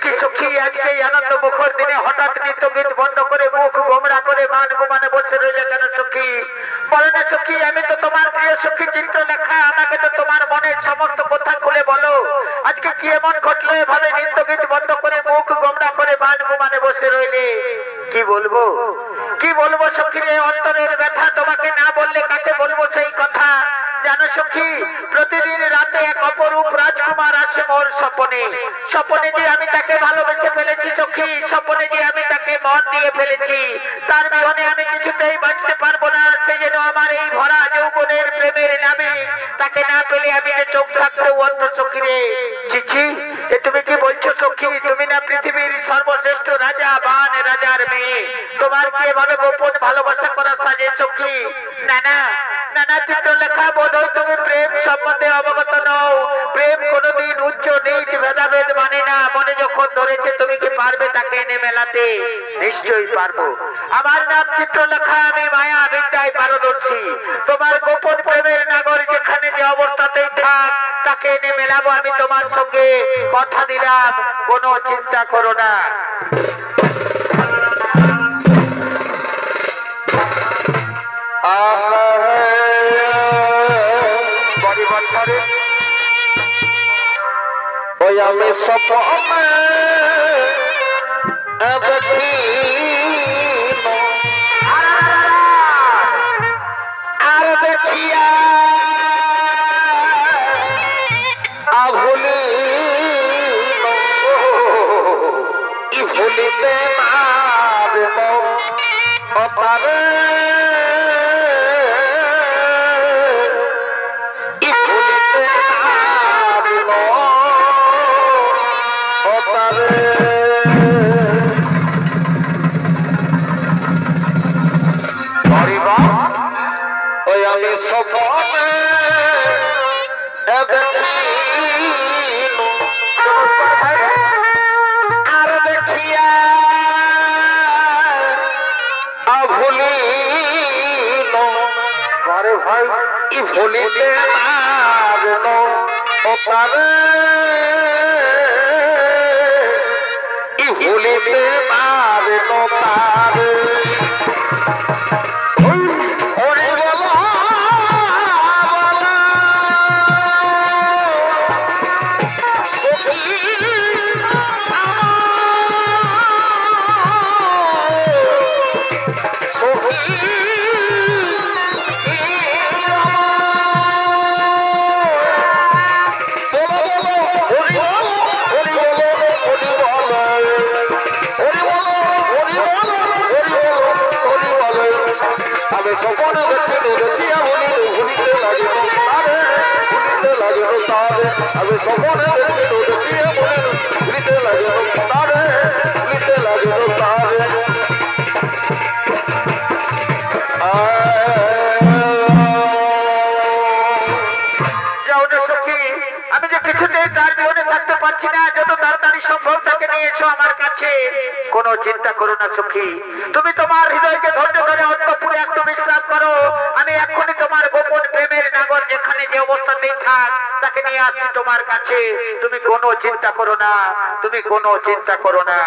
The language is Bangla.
একই সখী আজকে আনন্দ মুখর দিনে হঠাৎ নৃত্য গীত বন্ধ করে মুখ গোমড়া করে মান গুমানে বসে রইলে কেন সখী? বলে না সখী, আমি তো তোমার প্রিয় সখী চিত্রলেখা, আমাকে তো তোমার মনের সমস্ত কথা খুলে বলো। আজকে কি এমন ঘটলো এভাবে নৃত্য গীত বন্ধ করে মুখ গোমড়া করে মান গুমানে বসে রইলে? কি বলবো কি বলবো সখী রে, অন্তরের ব্যথা তোমাকে না বললে কাকে বলবো সেই কথা। জানো সখী, প্রতিদিন রাতে এক অপরূপ রাজকুমার আসে মোর স্বপ্নে। স্বপ্নে যে আমি তাকে ভালোবেসে ফেলেছি সখী, স্বপ্নে যে আমি তাকে মন দিয়ে ফেলেছি। তার বিহনে আমি কিছুতেই বাঁচতে পারবো না। সে যেন আমার এই ভরা যৌবনের প্রেমের নামে, তাকে না পেলে আমি যে চোখ থাকতেও অন্ধ সখী রে। চিচি, এ তুমি কি বলছো সখী? তুমি না পৃথিবীর সর্বশ্রেষ্ঠ রাজা, বান রাজার মেয়ে, তোমার কি এভাবে গোপন ভালোবাসা করা সাজে সখী? না না না না চিত্রলেখা, বোধ হয় তুমি প্রেম সম্বন্ধে অবগত নও। প্রেম কোনদিন উচ্চ নিচ ভেদাভেদ মানে না। মনে যখন ধরেছে তুমি কি পারবে তাকে এনে মেলাতে? নিশ্চয়ই পারবো। আমার নাম চিত্রলেখা, আমি মায়া বিদ্যায় পারদর্শী। তোমার গোপন প্রেমের নাগর যেখানে যে অবস্থাতেই থাক, তাকে এনে মেলাবো আমি তোমার সঙ্গে, কথা দিলাম। কোনো চিন্তা করো না। ওই আমি স্বপ্নে দেখি আর দেখিয়া ভুলি ভুলিতে পারে ভুলিতে পারনো পারে ভুলিতে পারনো পারে। স্বপ্নে দেখি দেখিয়া ভুলিতে ভুলিতে লাগে তারে ভুলিতে লাগে তারে। আমি স্বপ্নে দেখি দেখিয়া ভুলিতে লাগে তারে ভুলিতে লাগে তারে। যাও না সখী, আমি যে কিছুতেই তার বিহনে থাকতে পারছি না। যত তাড়াতাড়ি সম্ভব তাকে নিয়ে এসো আমার কাছে। কোনো চিন্তা করো না সখী, তুমি তোমার হৃদয়কে ধৈর্য ধরে অন্তঃপুরে একটু বিশ্রাম করো। আমি এক্ষুনি তোমার গোপন প্রেমের নাগর যেখানে যে অবস্থাতেই থাক, তাকে নিয়ে আসছি তোমার কাছে। তুমি কোনো চিন্তা করো না, তুমি কোনো চিন্তা করো না।